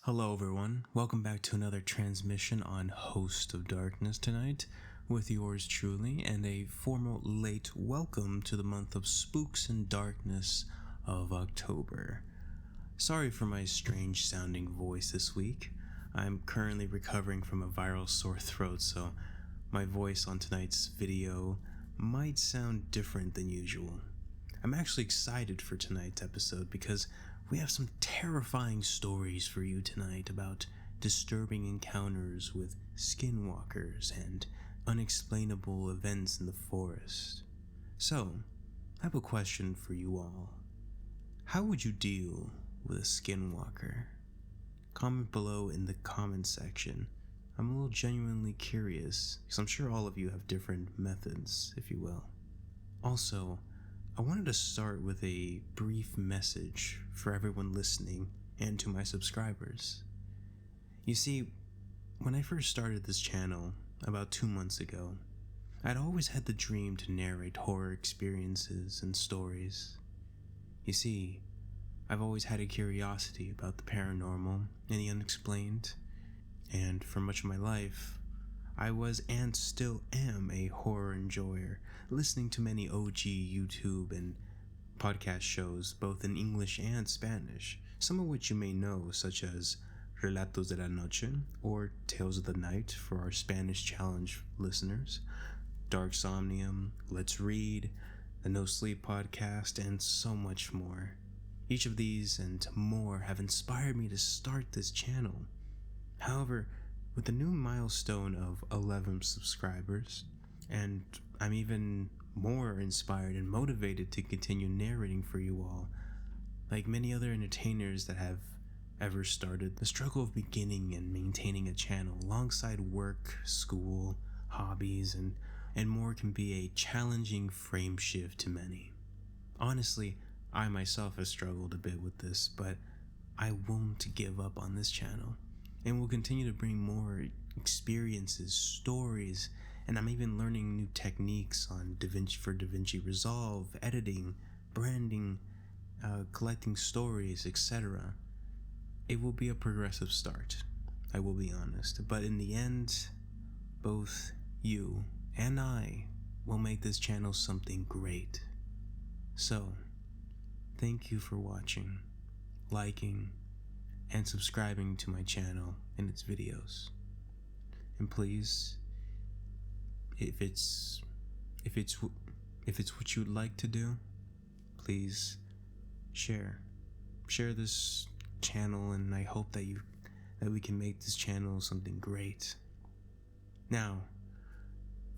Hello everyone, welcome back to another transmission on Host of Darkness tonight with yours truly, and a formal late welcome to the month of spooks and darkness of October. Sorry for my strange sounding voice this week. I'm currently recovering from a viral sore throat, so my voice on tonight's video might sound different than usual. I'm actually excited for tonight's episode because we have some terrifying stories for you tonight about disturbing encounters with skinwalkers and unexplainable events in the forest. So, I have a question for you all. How would you deal with a skinwalker? Comment below in the comment section. I'm a little genuinely curious, because I'm sure all of you have different methods, if you will. Also, I wanted to start with a brief message for everyone listening and to my subscribers. You see, when I first started this channel about 2 months ago, I'd always had the dream to narrate horror experiences and stories. You see, I've always had a curiosity about the paranormal and the unexplained, and for much of my life, I was and still am a horror enjoyer, listening to many OG YouTube and podcast shows both in English and Spanish, some of which you may know, such as Relatos de la Noche or Tales of the Night for our Spanish Challenge listeners, Dark Somnium, Let's Read, the No Sleep podcast, and so much more. Each of these and more have inspired me to start this channel. However, with the new milestone of 11 subscribers, and I'm even more inspired and motivated to continue narrating for you all. Like many other entertainers that have ever started, the struggle of beginning and maintaining a channel alongside work, school, hobbies, and more can be a challenging frame shift to many. Honestly, I myself have struggled a bit with this, but I won't give up on this channel. And we'll continue to bring more experiences, stories, and I'm even learning new techniques on DaVinci Resolve, editing, branding, collecting stories, etc. It will be a progressive start, I will be honest, but in the end, both you and I will make this channel something great. So, thank you for watching, liking, and subscribing to my channel and its videos. And please, if it's what you'd like to do, please share this channel, and I hope that we can make this channel something great. Now,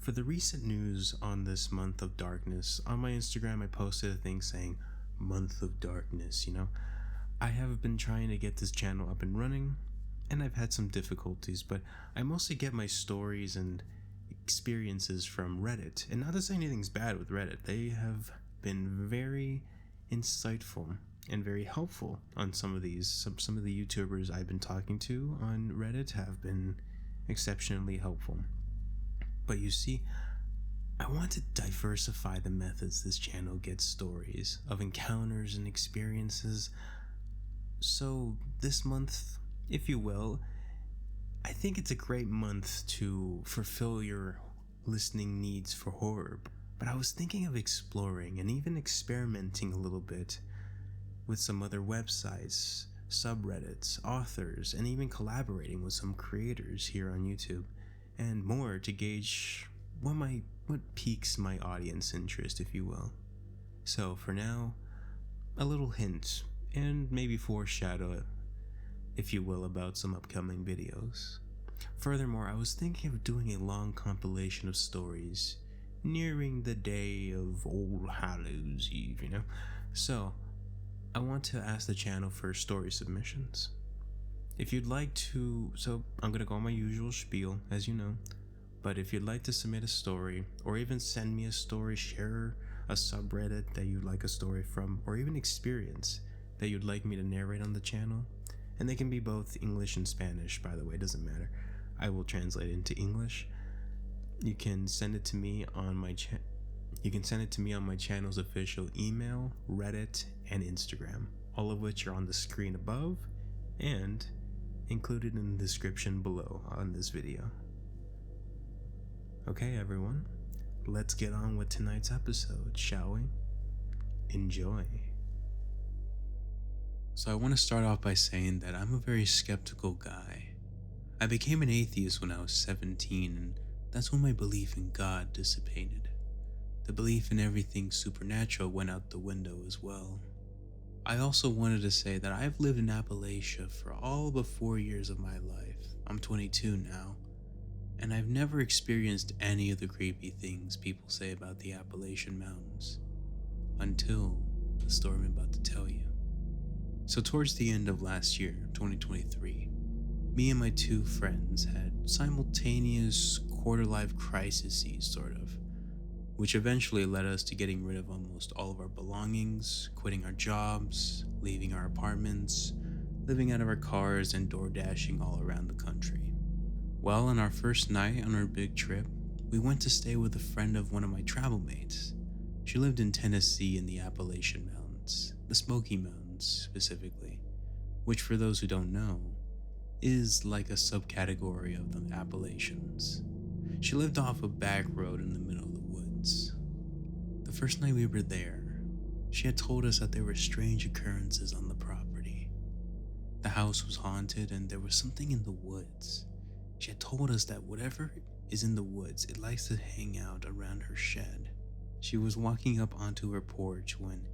for the recent news on this month of darkness, on my Instagram I posted a thing saying month of darkness, I have been trying to get this channel up and running, and I've had some difficulties, but I mostly get my stories and experiences from Reddit. And not to say anything's bad with Reddit, they have been very insightful and very helpful on some of these. Some of the YouTubers I've been talking to on Reddit have been exceptionally helpful. But you see, I want to diversify the methods this channel gets stories of encounters and experiences. So this month, if you will, I think it's a great month to fulfill your listening needs for horror. But I was thinking of exploring and even experimenting a little bit with some other websites, subreddits, authors, and even collaborating with some creators here on YouTube and more to gauge what piques my audience interest, if you will. So for now, a little hint and maybe foreshadow, if you will, about some upcoming videos. Furthermore, I was thinking of doing a long compilation of stories nearing the day of All Hallows Eve, So, I want to ask the channel for story submissions. If you'd like to, so I'm gonna go on my usual spiel, as you know, but if you'd like to submit a story, or even send me a story, share a subreddit that you'd like a story from, or even experience that you'd like me to narrate on the channel, and they can be both English and Spanish, by the way, it doesn't matter. I will translate it into English. You can send it to me on my channel's official email, Reddit, and Instagram, all of which are on the screen above and included in the description below on this video. Okay, everyone, let's get on with tonight's episode, shall we? Enjoy. So I want to start off by saying that I'm a very skeptical guy. I became an atheist when I was 17, and that's when my belief in God dissipated. The belief in everything supernatural went out the window as well. I also wanted to say that I've lived in Appalachia for all but 4 years of my life. I'm 22 now, and I've never experienced any of the creepy things people say about the Appalachian Mountains, until the story I'm about to tell you. So towards the end of last year, 2023, me and my two friends had simultaneous quarter-life crises, sort of, which eventually led us to getting rid of almost all of our belongings, quitting our jobs, leaving our apartments, living out of our cars, and door dashing all around the country. Well, on our first night on our big trip, we went to stay with a friend of one of my travel mates. She lived in Tennessee in the Appalachian Mountains, the Smoky Mountains specifically, which for those who don't know, is like a subcategory of the Appalachians. She lived off a back road in the middle of the woods. The first night we were there, she had told us that there were strange occurrences on the property. The house was haunted and there was something in the woods. She had told us that whatever is in the woods, it likes to hang out around her shed. She was walking up onto her porch when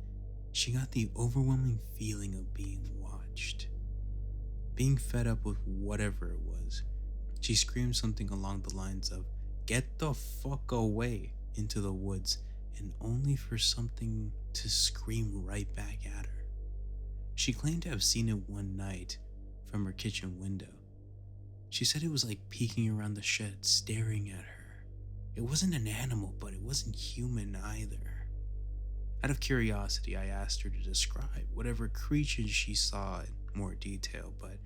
she got the overwhelming feeling of being watched. Being fed up with whatever it was, she screamed something along the lines of, "Get the fuck away," into the woods, and only for something to scream right back at her. She claimed to have seen it one night from her kitchen window. She said it was like peeking around the shed, staring at her. It wasn't an animal, but it wasn't human either. Out of curiosity, I asked her to describe whatever creatures she saw in more detail, but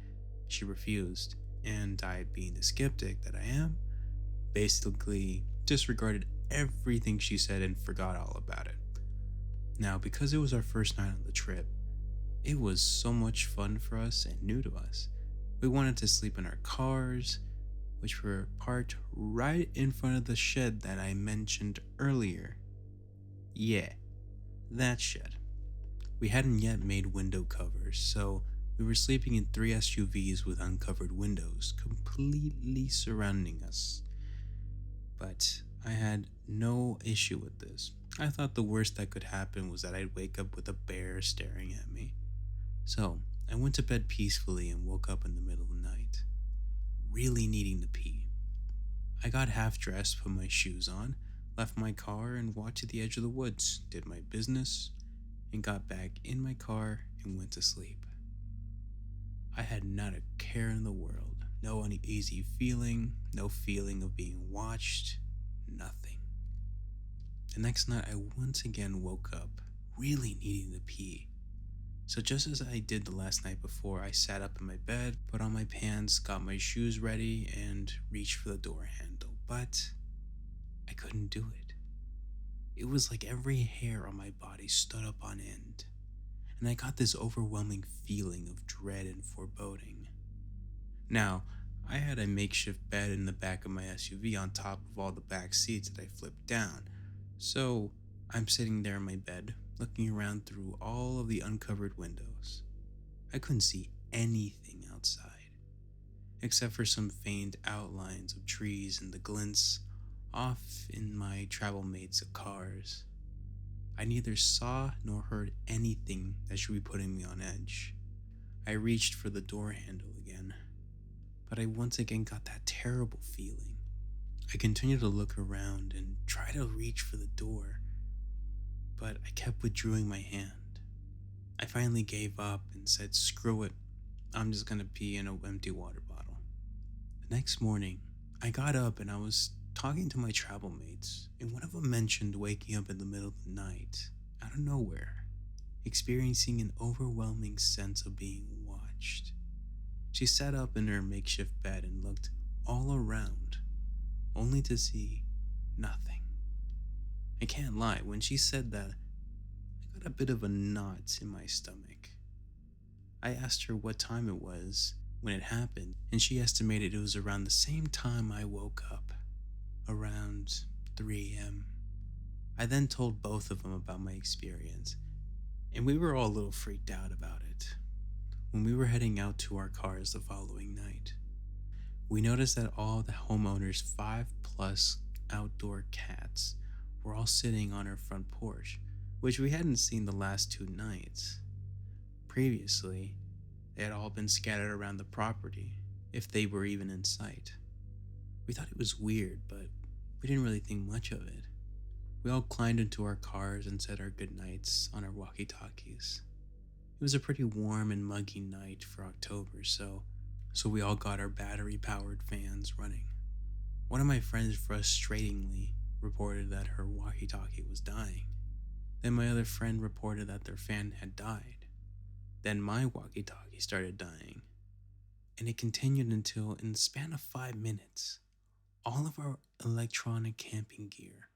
she refused, and I, being the skeptic that I am, basically disregarded everything she said and forgot all about it. Now, because it was our first night on the trip, it was so much fun for us and new to us. We wanted to sleep in our cars, which were parked right in front of the shed that I mentioned earlier. Yeah, that shed. We hadn't yet made window covers, so we were sleeping in 3 SUVs with uncovered windows completely surrounding us. But I had no issue with this. I thought the worst that could happen was that I'd wake up with a bear staring at me. So I went to bed peacefully and woke up in the middle of the night, really needing to pee. I got half dressed, put my shoes on, left my car and walked to the edge of the woods, did my business, and got back in my car and went to sleep. I had not a care in the world, no uneasy feeling, no feeling of being watched, nothing. The next night I once again woke up, really needing to pee. So just as I did the last night before, I sat up in my bed, put on my pants, got my shoes ready, and reached for the door handle, but I couldn't do it. It was like every hair on my body stood up on end, and I got this overwhelming feeling of dread and foreboding. Now, I had a makeshift bed in the back of my SUV on top of all the back seats that I flipped down, so I'm sitting there in my bed, looking around through all of the uncovered windows. I couldn't see anything outside, except for some faint outlines of trees and the glints off in my travel mates' cars. I neither saw nor heard anything that should be putting me on edge. I reached for the door handle again, but I once again got that terrible feeling. I continued to look around and try to reach for the door, but I kept withdrawing my hand. I finally gave up and said, "Screw it, I'm just gonna pee in an empty water bottle." The next morning, I got up and I was talking to my travel mates, and one of them mentioned waking up in the middle of the night, out of nowhere, experiencing an overwhelming sense of being watched. She sat up in her makeshift bed and looked all around, only to see nothing. I can't lie, when she said that, I got a bit of a knot in my stomach. I asked her what time it was, when it happened, and she estimated it was around the same time I woke up, around 3 a.m. I then told both of them about my experience, and we were all a little freaked out about it. When we were heading out to our cars the following night, we noticed that all the homeowners' 5+ outdoor cats were all sitting on our front porch, which we hadn't seen the last 2 nights. Previously, they had all been scattered around the property, if they were even in sight. We thought it was weird, but we didn't really think much of it. We all climbed into our cars and said our goodnights on our walkie-talkies. It was a pretty warm and muggy night for October, so we all got our battery-powered fans running. One of my friends frustratingly reported that her walkie-talkie was dying. Then my other friend reported that their fan had died. Then my walkie-talkie started dying. And it continued until, in the span of 5 minutes, all of our electronic camping gear,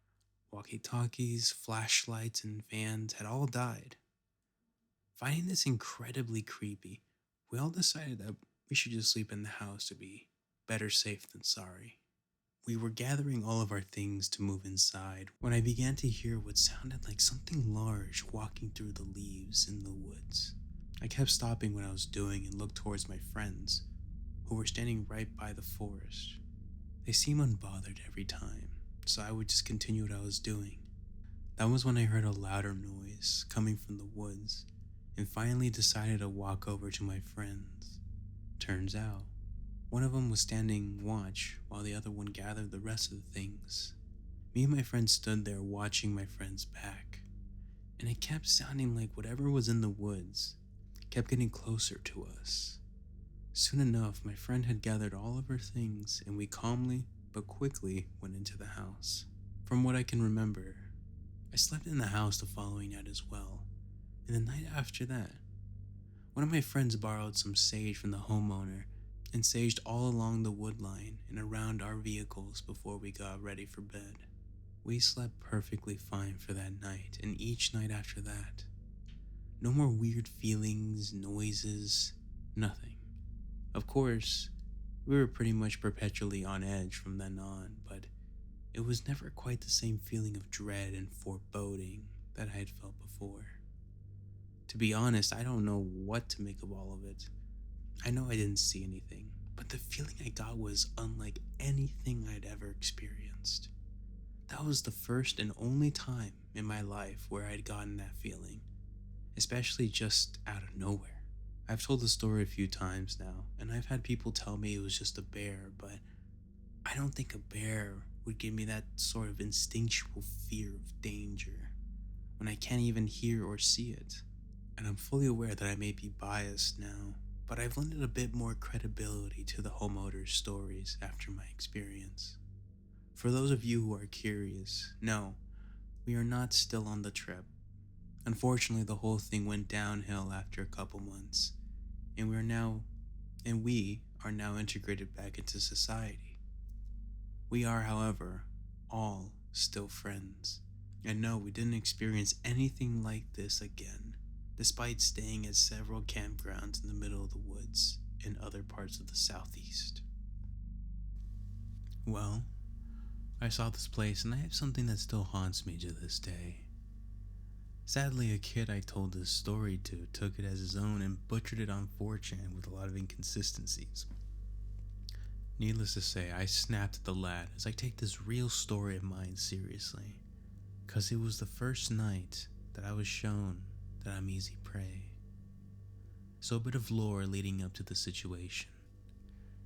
walkie-talkies, flashlights, and fans had all died. Finding this incredibly creepy, we all decided that we should just sleep in the house to be better safe than sorry. We were gathering all of our things to move inside when I began to hear what sounded like something large walking through the leaves in the woods. I kept stopping what I was doing and looked towards my friends, who were standing right by the forest. They seemed unbothered every time, so I would just continue what I was doing. That was when I heard a louder noise coming from the woods, and finally decided to walk over to my friends. Turns out, one of them was standing watch while the other one gathered the rest of the things. Me and my friend stood there watching my friend's back, and it kept sounding like whatever was in the woods kept getting closer to us. Soon enough, my friend had gathered all of her things, and we calmly but quickly went into the house. From what I can remember, I slept in the house the following night as well, and the night after that, one of my friends borrowed some sage from the homeowner and saged all along the wood line and around our vehicles before we got ready for bed. We slept perfectly fine for that night, and each night after that. No more weird feelings, noises, nothing. Of course, we were pretty much perpetually on edge from then on, but it was never quite the same feeling of dread and foreboding that I had felt before. To be honest, I don't know what to make of all of it. I know I didn't see anything, but the feeling I got was unlike anything I'd ever experienced. That was the first and only time in my life where I'd gotten that feeling, especially just out of nowhere. I've told the story a few times now, and I've had people tell me it was just a bear, but I don't think a bear would give me that sort of instinctual fear of danger when I can't even hear or see it. And I'm fully aware that I may be biased now, but I've lended a bit more credibility to the homeowner's stories after my experience. For those of you who are curious, no, we are not still on the trip. Unfortunately, the whole thing went downhill after a couple months, and we are now integrated back into society. We are, however, all still friends. And no, we didn't experience anything like this again, despite staying at several campgrounds in the middle of the woods in other parts of the southeast. Well, I saw this place and I have something that still haunts me to this day. Sadly, a kid I told this story to took it as his own and butchered it on 4chan with a lot of inconsistencies. Needless to say, I snapped at the lad as I take this real story of mine seriously, cause it was the first night that I was shown that I'm easy prey. So a bit of lore leading up to the situation.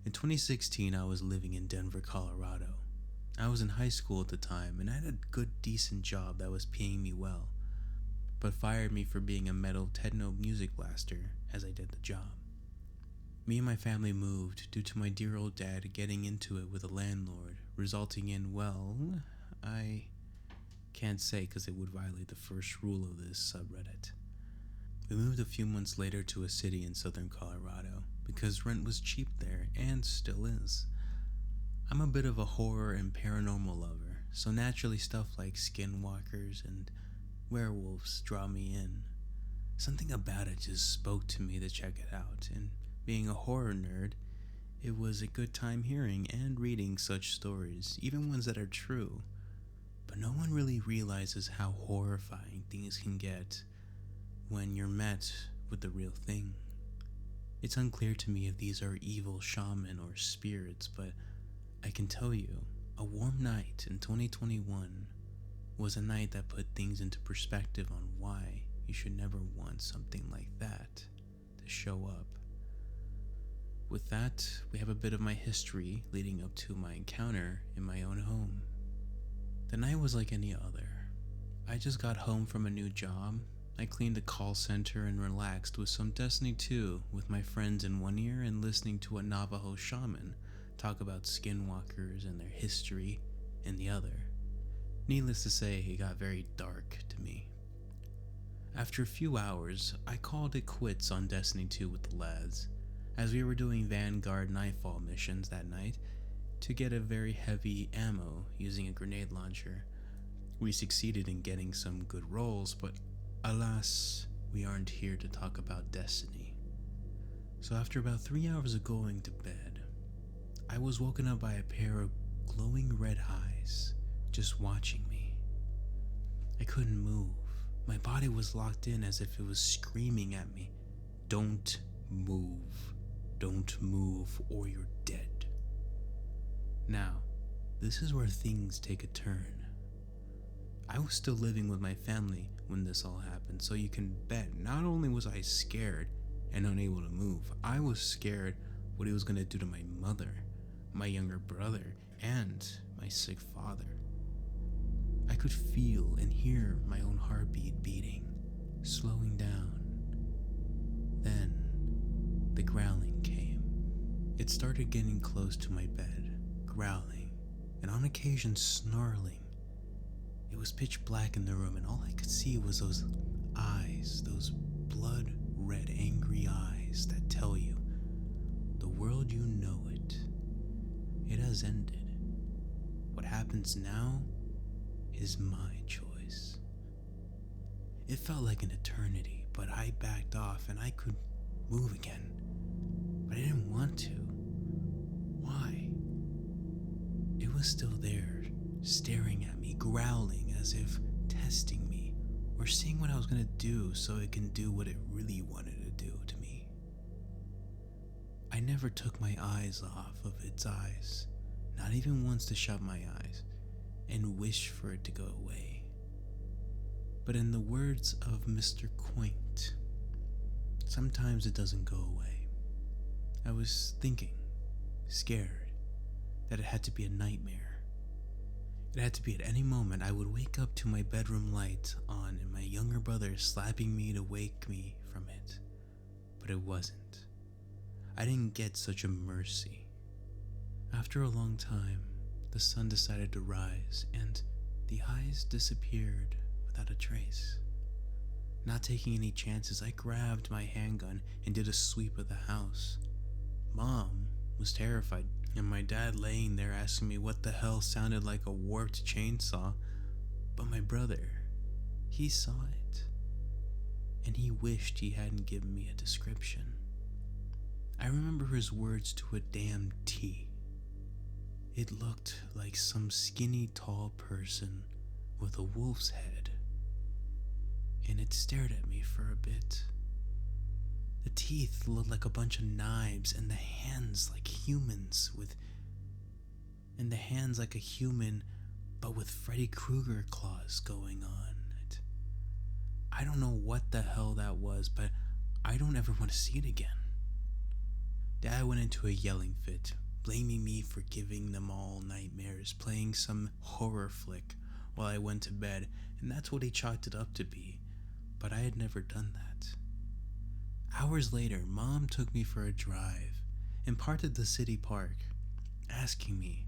In 2016, I was living in Denver, Colorado. I was in high school at the time, and I had a good decent job that was paying me well, but fired me for being a metal techno music blaster as I did the job. Me and my family moved due to my dear old dad getting into it with a landlord, resulting in, well, I can't say because it would violate the first rule of this subreddit. We moved a few months later to a city in southern Colorado because rent was cheap there and still is. I'm a bit of a horror and paranormal lover, so naturally stuff like skinwalkers and werewolves draw me in. Something about it just spoke to me to check it out, and Being a horror nerd, it was a good time hearing and reading such stories, even ones that are true. But no one really realizes how horrifying things can get when you're met with the real thing. It's unclear to me if these are evil shaman or spirits, but I can tell you, a warm night in 2021 was a night that put things into perspective on why you should never want something like that to show up. With that, we have a bit of my history leading up to my encounter in my own home. The night was like any other. I just got home from a new job. I cleaned the call center and relaxed with some Destiny 2 with my friends in one ear and listening to a Navajo shaman talk about skinwalkers and their history in the other. Needless to say, it got very dark to me. After a few hours, I called it quits on Destiny 2 with the lads, as we were doing Vanguard Nightfall missions that night to get a very heavy ammo using a grenade launcher. We succeeded in getting some good rolls, but alas, we aren't here to talk about Destiny. So after about 3 hours of going to bed, I was woken up by a pair of glowing red eyes just watching me. I couldn't move. My body was locked in as if it was screaming at me, "Don't move. Don't move or you're dead." Now, this is where things take a turn. I was still living with my family when this all happened, so you can bet not only was I scared and unable to move, I was scared what he was going to do to my mother, my younger brother, and my sick father. I could feel and hear my own heartbeat beating, slowing down. Then, the growling came. It started getting close to my bed, growling, and on occasion snarling. It was pitch black in the room, and all I could see was those eyes, those blood-red, angry eyes that tell you, the world you know it has ended. What happens now is my choice. It felt like an eternity, but I backed off and I could move again. But I didn't want to. Why? It was still there, staring at me, growling as if testing me, or seeing what I was going to do so it can do what it really wanted to do to me. I never took my eyes off of its eyes, not even once to shut my eyes and wish for it to go away. But in the words of Mr. Quaint, sometimes it doesn't go away. I was thinking, scared, that it had to be a nightmare. It had to be at any moment I would wake up to my bedroom light on and my younger brother slapping me to wake me from it. But it wasn't. I didn't get such a mercy. After a long time, the sun decided to rise and the eyes disappeared without a trace. Not taking any chances, I grabbed my handgun and did a sweep of the house. Mom was terrified, and my dad laying there asking me what the hell sounded like a warped chainsaw. But my brother, he saw it, and he wished he hadn't given me a description. I remember his words to a damn T. It looked like some skinny, tall person with a wolf's head, and it stared at me for a bit. The teeth looked like a bunch of knives, and the hands like humans and the hands like a human, but with Freddy Krueger claws going on. I don't know what the hell that was, but I don't ever want to see it again. Dad went into a yelling fit, blaming me for giving them all nightmares, playing some horror flick while I went to bed, and that's what he chalked it up to be, but I had never done that. Hours later, Mom took me for a drive and parked at the city park, asking me,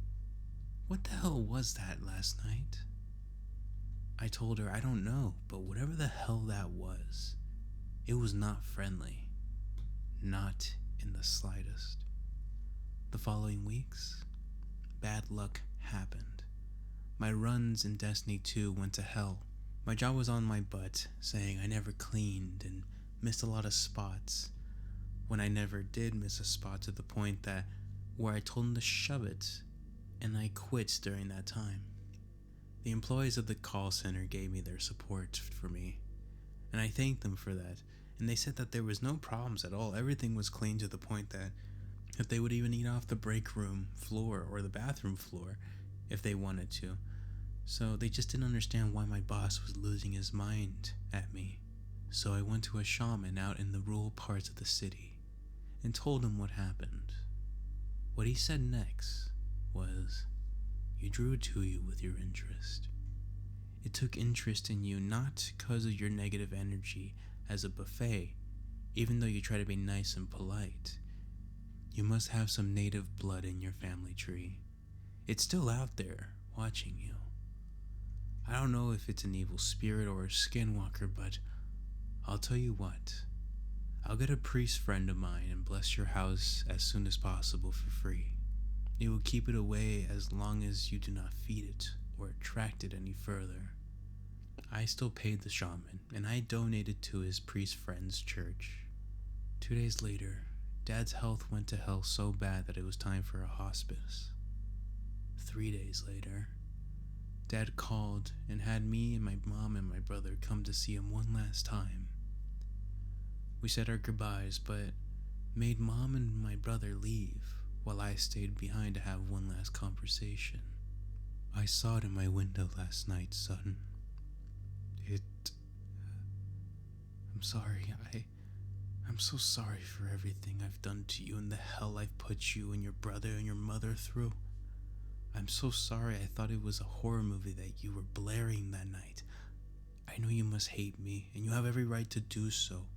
"What the hell was that last night?" I told her I don't know, but whatever the hell that was, it was not friendly. Not in the slightest. The following weeks, bad luck happened. My runs in Destiny 2 went to hell. My job was on my butt, saying I never cleaned and missed a lot of spots. when I never did miss a spot to the point that where I told him to shove it, and I quit during that time. The employees of the call center gave me their support for me, and I thanked them for that, and they said that there was no problems at all. Everything was clean to the point that they would even eat off the break room floor or the bathroom floor if they wanted to. So they just didn't understand why my boss was losing his mind at me. So I went to a shaman out in the rural parts of the city and told him what happened. What he said next was, "You drew to you with your interest. It took interest in you not because of your negative energy as a buffet, even though you try to be nice and polite. You must have some native blood in your family tree. It's still out there, watching you. I don't know if it's an evil spirit or a skinwalker, but I'll tell you what. I'll get a priest friend of mine and bless your house as soon as possible for free. It will keep it away as long as you do not feed it or attract it any further." I still paid the shaman, and I donated to his priest friend's church. 2 days later, Dad's health went to hell so bad that it was time for a hospice. 3 days later, Dad called and had me and my mom and my brother come to see him one last time. We said our goodbyes, but made Mom and my brother leave while I stayed behind to have one last conversation. "I saw it in my window last night, son. I'm sorry. I'm so sorry for everything I've done to you and the hell I've put you and your brother and your mother through. I'm so sorry. I thought it was a horror movie that you were blaring that night. I know you must hate me, and you have every right to do so.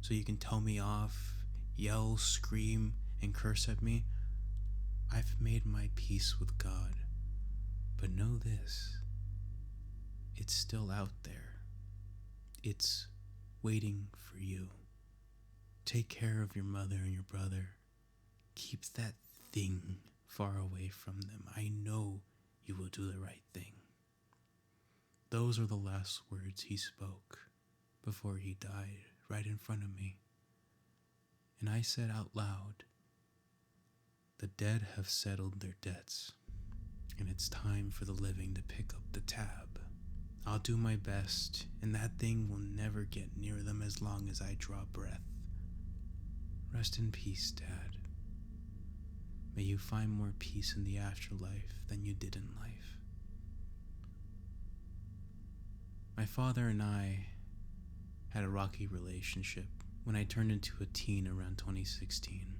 So you can tell me off, yell, scream, and curse at me. I've made my peace with God. But know this. It's still out there. It's waiting for you. Take care of your mother and your brother. Keep that thing far away from them. I know you will do the right thing." Those are the last words he spoke before he died right in front of me. And I said out loud, "The dead have settled their debts, and it's time for the living to pick up the tab. I'll do my best, and that thing will never get near them as long as I draw breath. Rest in peace, Dad. May you find more peace in the afterlife than you did in life." My father and I had a rocky relationship when I turned into a teen around 2016.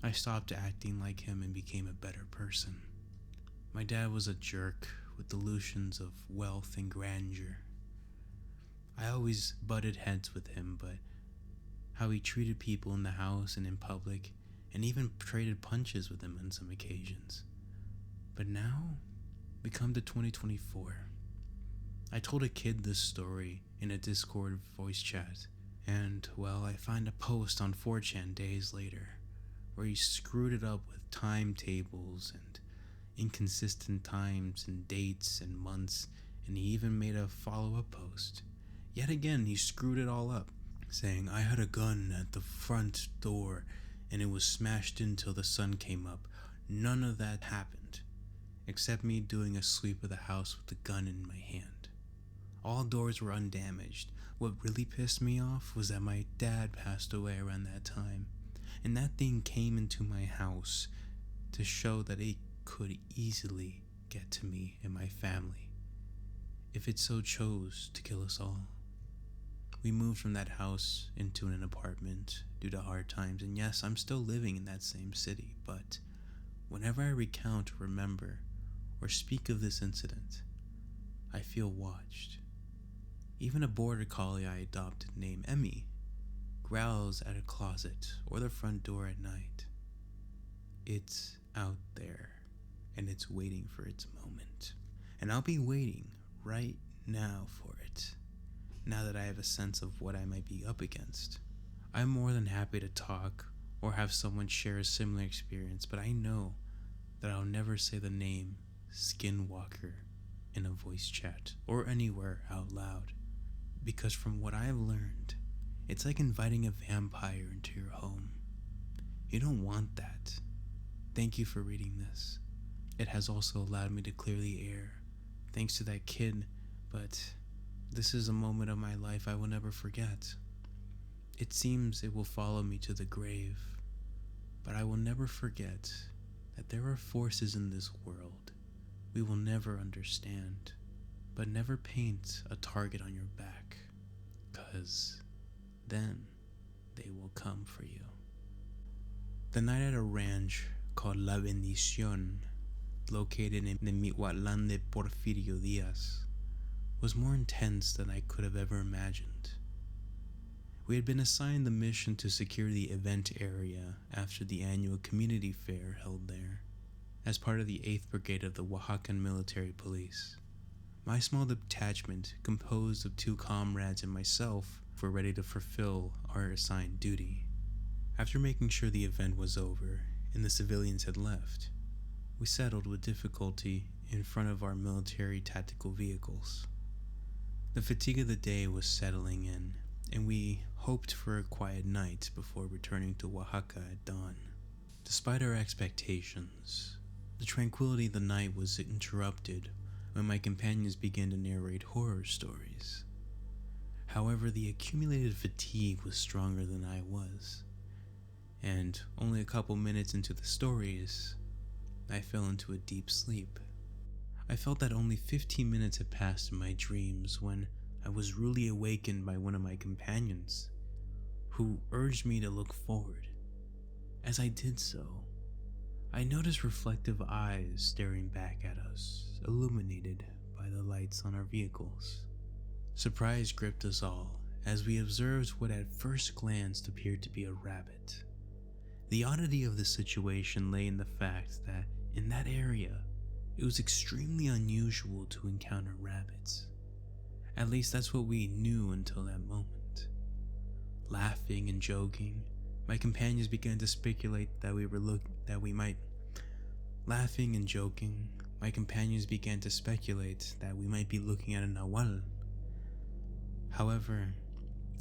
I stopped acting like him and became a better person. My dad was a jerk with delusions of wealth and grandeur. I always butted heads with him, but how he treated people in the house and in public, and even traded punches with them on some occasions. But now, we come to 2024. I told a kid this story in a Discord voice chat, and, well, I find a post on 4chan days later where he screwed it up with timetables and inconsistent times and dates and months, and he even made a follow-up post. Yet again, he screwed it all up, saying, "I had a gun at the front door and it was smashed in till the sun came up. None of that happened, except me doing a sweep of the house with the gun in my hand. All doors were undamaged. What really pissed me off was that my dad passed away around that time, and that thing came into my house to show that it could easily get to me and my family if it so chose to kill us all. We moved from that house into an apartment due to hard times, and yes, I'm still living in that same city, but whenever I recount or remember or speak of this incident, I feel watched. Even a border collie I adopted named Emmy growls at a closet or the front door at night. It's out there, and it's waiting for its moment. And I'll be waiting right now for it, now that I have a sense of what I might be up against. I'm more than happy to talk or have someone share a similar experience, but I know that I'll never say the name Skinwalker in a voice chat or anywhere out loud, because from what I've learned, It's like inviting a vampire into your home. You don't want that. Thank you for reading this. It has also allowed me to clear the air, thanks to that kid, but this is a moment of my life I will never forget. It seems it will follow me to the grave, but I will never forget that there are forces in this world we will never understand, but never paint a target on your back, 'cause then they will come for you. The night at a ranch called La Bendición, located in the Michoacán de Porfirio Díaz, was more intense than I could have ever imagined. We had been assigned the mission to secure the event area after the annual community fair held there, as part of the 8th Brigade of the Oaxacan Military Police. My small detachment, composed of 2 comrades and myself, were ready to fulfill our assigned duty. After making sure the event was over and the civilians had left, we settled with difficulty in front of our military tactical vehicles. The fatigue of the day was settling in, and we hoped for a quiet night before returning to Oaxaca at dawn. Despite our expectations, the tranquility of the night was interrupted when my companions began to narrate horror stories. However, the accumulated fatigue was stronger than I was, and only a couple minutes into the stories, I fell into a deep sleep. I felt that only 15 minutes had passed in my dreams when I was rudely awakened by one of my companions, who urged me to look forward. As I did so, I noticed reflective eyes staring back at us, illuminated by the lights on our vehicles. Surprise gripped us all as we observed what at first glance appeared to be a rabbit. The oddity of the situation lay in the fact that in that area, it was extremely unusual to encounter rabbits. At least that's what we knew until that moment. Laughing and joking, my companions began to speculate that we might be looking at a nahual. However,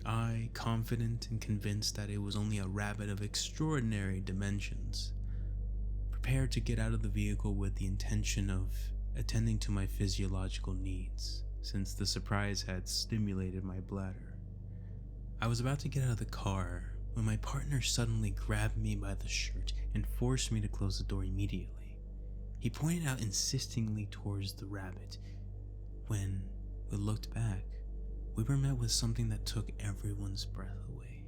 I, confident and convinced that it was only a rabbit of extraordinary dimensions, prepared to get out of the vehicle with the intention of attending to my physiological needs, since the surprise had stimulated my bladder. I was about to get out of the car when my partner suddenly grabbed me by the shirt and forced me to close the door immediately. He pointed out insistingly towards the rabbit. When we looked back, we were met with something that took everyone's breath away.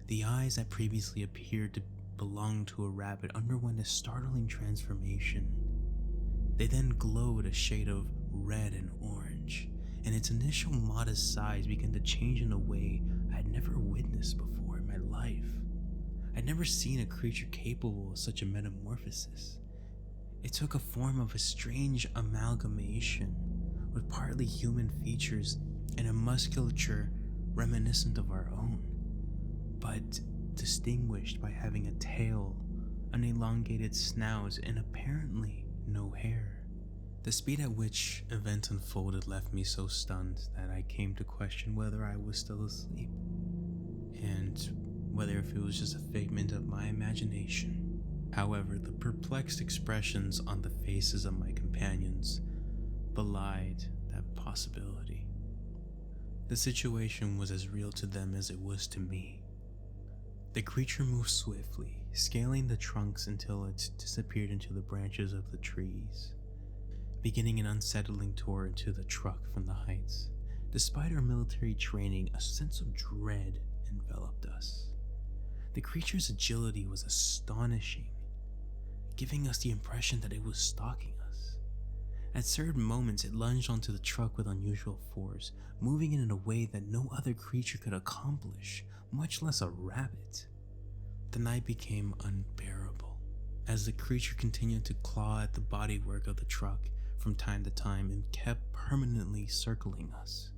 The eyes that previously appeared to belong to a rabbit underwent a startling transformation. They then glowed a shade of red and orange, and its initial modest size began to change in a way I had never witnessed before in my life. I'd never seen a creature capable of such a metamorphosis. It took a form of a strange amalgamation with partly human features and a musculature reminiscent of our own, but distinguished by having a tail, an elongated snout, and apparently no hair. The speed at which events unfolded left me so stunned that I came to question whether I was still asleep, and whether if it was just a figment of my imagination. However, the perplexed expressions on the faces of my companions belied that possibility. The situation was as real to them as it was to me. The creature moved swiftly, scaling the trunks until it disappeared into the branches of the trees, beginning an unsettling tour into the truck from the heights. Despite our military training, a sense of dread enveloped us. The creature's agility was astonishing, giving us the impression that it was stalking us. At certain moments, it lunged onto the truck with unusual force, moving it in a way that no other creature could accomplish, much less a rabbit. The night became unbearable, as the creature continued to claw at the bodywork of the truck from time to time and kept permanently circling us.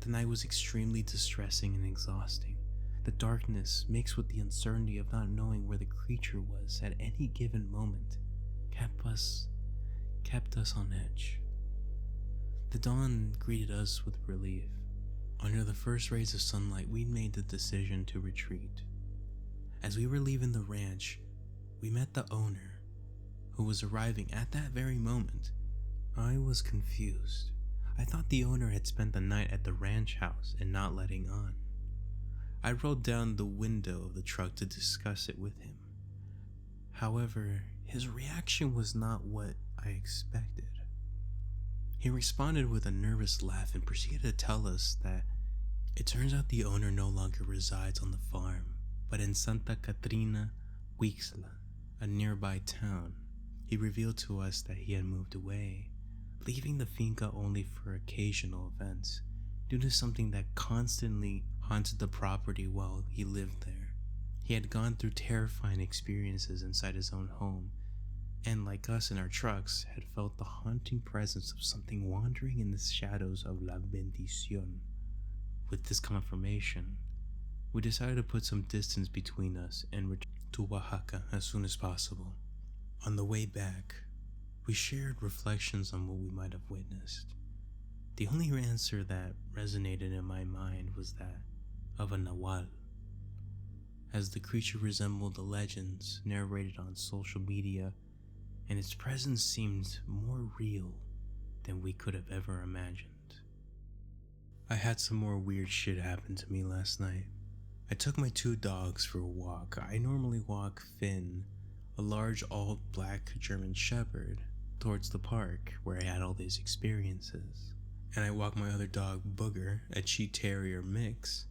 The night was extremely distressing and exhausting. The darkness, mixed with the uncertainty of not knowing where the creature was at any given moment, kept us on edge. The dawn greeted us with relief, Under the first rays of sunlight, we made the decision to retreat. As we were leaving the ranch, we met the owner, who was arriving at that very moment. I was confused. I thought the owner had spent the night at the ranch house and not letting on. I rolled down the window of the truck to discuss it with him. However, his reaction was not what I expected. He responded with a nervous laugh and proceeded to tell us that it turns out the owner no longer resides on the farm, but in Santa Catrina, Huixla, a nearby town. He revealed to us that he had moved away, leaving the finca only for occasional events, due to something that constantly haunted the property while he lived there. He had gone through terrifying experiences inside his own home, and like us in our trucks, had felt the haunting presence of something wandering in the shadows of La Bendición. With this confirmation, we decided to put some distance between us and return to Oaxaca as soon as possible. On the way back, we shared reflections on what we might have witnessed. The only answer that resonated in my mind was that of a Nahual, as the creature resembled the legends narrated on social media, and its presence seemed more real than we could have ever imagined. I had some more weird shit happen to me last night. I took my 2 dogs for a walk. I normally walk Finn, a large all-black German Shepherd, towards the park where I had all these experiences. And I walk my other dog, Booger, a Cheat Terrier mix,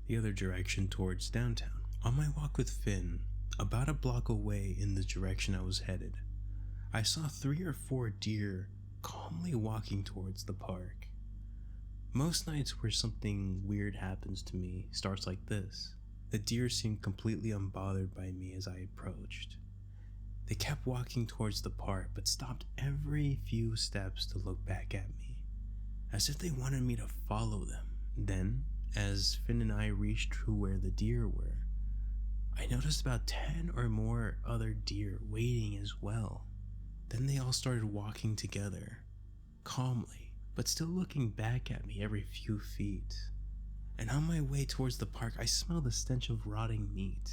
the other direction towards downtown. On my walk with Finn, about a block away in the direction I was headed, I saw 3 or 4 deer calmly walking towards the park. Most nights where something weird happens to me starts like this. The deer seemed completely unbothered by me as I approached. They kept walking towards the park but stopped every few steps to look back at me, as if they wanted me to follow them. Then, as Finn and I reached to where the deer were, I noticed about 10 or more other deer waiting as well. Then they all started walking together, calmly, but still looking back at me every few feet. And on my way towards the park, I smelled the stench of rotting meat.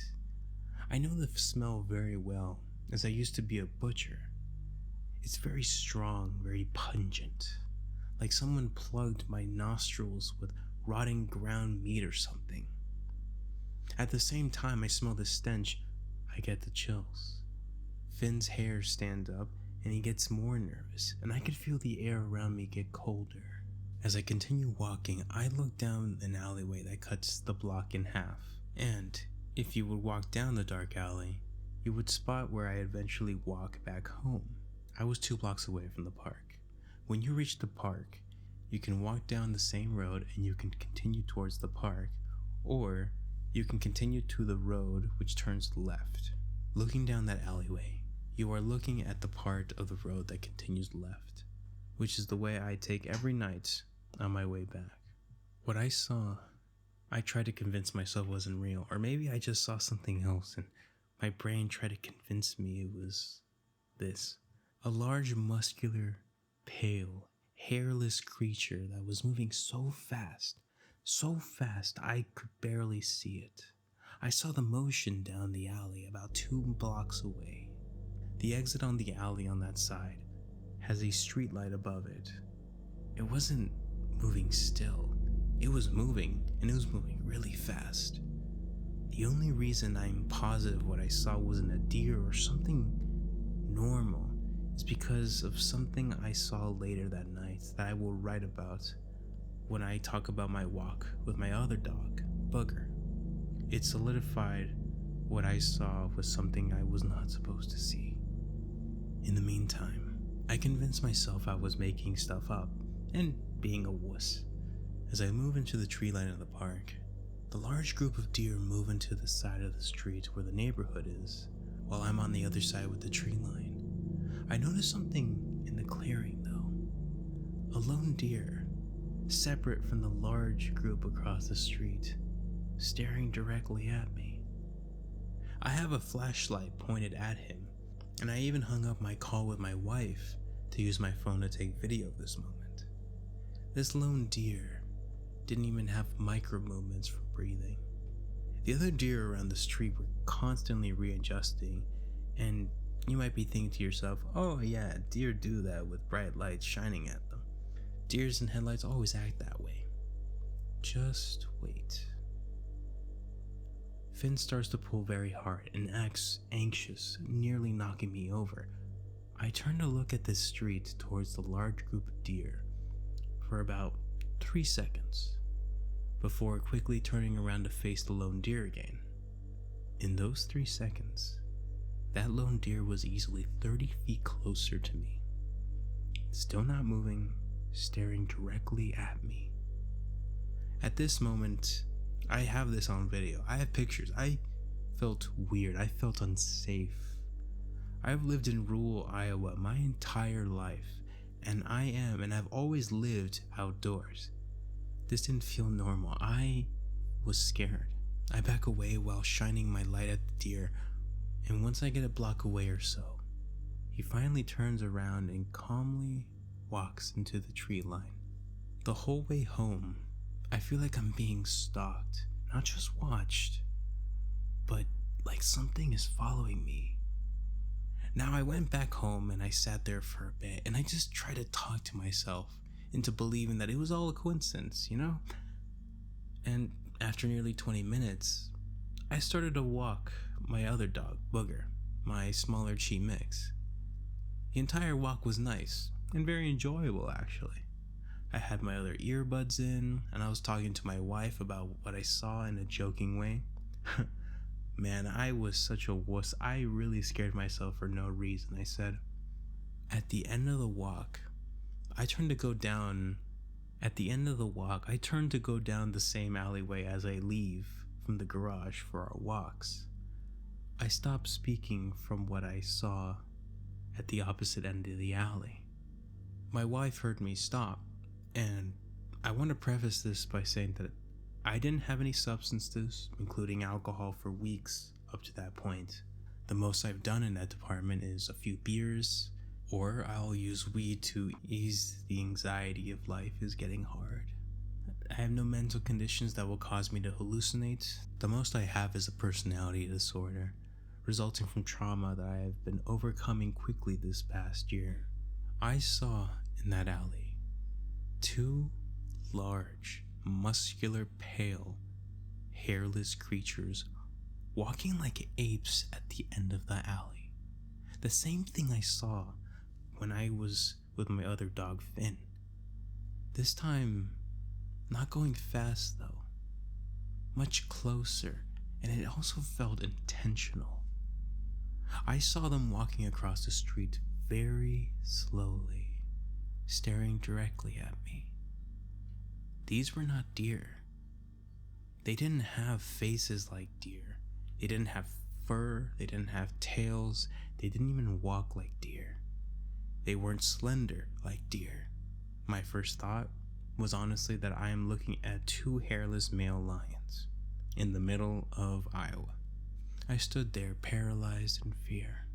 I know the smell very well, as I used to be a butcher. It's very strong, very pungent, like someone plugged my nostrils with rotting ground meat or something. At the same time I smell the stench, I get the chills. Finn's hair stand up and he gets more nervous, and I could feel the air around me get colder. As I continue walking, I look down an alleyway that cuts the block in half, and if you would walk down the dark alley, you would spot where I eventually walk back home. I was 2 blocks away from the park. When you reach the park, you can walk down the same road and you can continue towards the park, or you can continue to the road which turns left. Looking down that alleyway, you are looking at the part of the road that continues left, which is the way I take every night on my way back. What I saw, I tried to convince myself wasn't real, or maybe I just saw something else and my brain tried to convince me it was this. A large, muscular, pale, hairless creature that was moving so fast I could barely see it. I saw the motion down the alley about 2 blocks away. The exit on the alley on that side has a street light above it. It wasn't moving still. It was moving, and it was moving really fast. The only reason I'm positive what I saw wasn't a deer or something normal is because of something I saw later that night that I will write about when I talk about my walk with my other dog, Booger. It solidified what I saw was something I was not supposed to see. In the meantime, I convinced myself I was making stuff up and being a wuss. As I move into the tree line of the park, the large group of deer move into the side of the street where the neighborhood is, while I'm on the other side with the tree line. I noticed something in the clearing though. A lone deer, separate from the large group across the street, staring directly at me. I have a flashlight pointed at him, and I even hung up my call with my wife to use my phone to take video of this moment. This lone deer didn't even have micro movements from breathing. The other deer around the street were constantly readjusting, and you might be thinking to yourself, oh yeah, deer do that with bright lights shining at them. Deers and headlights always act that way. Just wait. Finn starts to pull very hard and acts anxious, nearly knocking me over. I turn to look at this street towards the large group of deer for about 3 seconds, before quickly turning around to face the lone deer again. In those 3 seconds, that lone deer was easily 30 feet closer to me, still not moving, staring directly at me. At this moment, I have this on video. I have pictures. I felt weird. I felt unsafe. I've lived in rural Iowa my entire life, and I've always lived outdoors. This didn't feel normal. I was scared. I back away while shining my light at the deer, and once I get a block away or so, he finally turns around and calmly walks into the tree line. The whole way home, I feel like I'm being stalked, not just watched, but like something is following me. Now I went back home and I sat there for a bit, and I just tried to talk to myself into believing that it was all a coincidence, you know? And after nearly 20 minutes, I started to walk my other dog, Booger, my smaller Chi mix. The entire walk was nice and very enjoyable, actually. I had my other earbuds in, and I was talking to my wife about what I saw in a joking way. Man, I was such a wuss. I really scared myself for no reason. I said, at the end of the walk, I turned to go down the same alleyway as I leave from the garage for our walks. I stopped speaking from what I saw at the opposite end of the alley. My wife heard me stop, and I want to preface this by saying that I didn't have any substances, including alcohol, for weeks up to that point. The most I've done in that department is a few beers, or I'll use weed to ease the anxiety of life is getting hard. I have no mental conditions that will cause me to hallucinate. The most I have is a personality disorder, resulting from trauma that I have been overcoming quickly this past year. I saw in that alley 2 large, muscular, pale, hairless creatures walking like apes at the end of the alley. The same thing I saw when I was with my other dog, Finn. This time, not going fast though, much closer, and it also felt intentional. I saw them walking across the street very slowly, staring directly at me. These were not deer. They didn't have faces like deer. They didn't have fur. They didn't have tails. They didn't even walk like deer. They weren't slender like deer. My first thought was honestly that I am looking at 2 hairless male lions in the middle of Iowa. I stood there paralyzed in fear,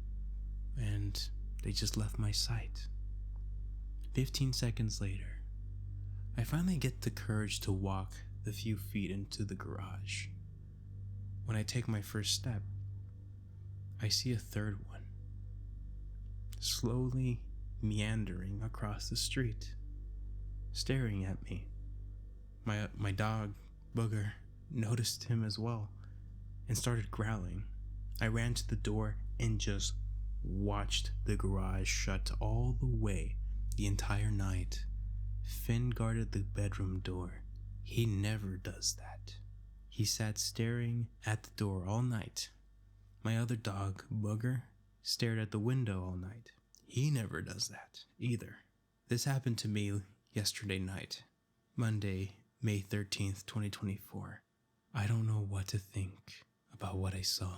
and they just left my sight. 15 seconds later, I finally get the courage to walk the few feet into the garage. When I take my first step, I see a third one, slowly meandering across the street, staring at me. My dog, Booger, noticed him as well and started growling. I ran to the door and just watched the garage shut all the way the entire night. Finn guarded the bedroom door. He never does that. He sat staring at the door all night. My other dog, Booger, stared at the window all night. He never does that either. This happened to me yesterday night, Monday, May 13th, 2024. I don't know what to think about what I saw.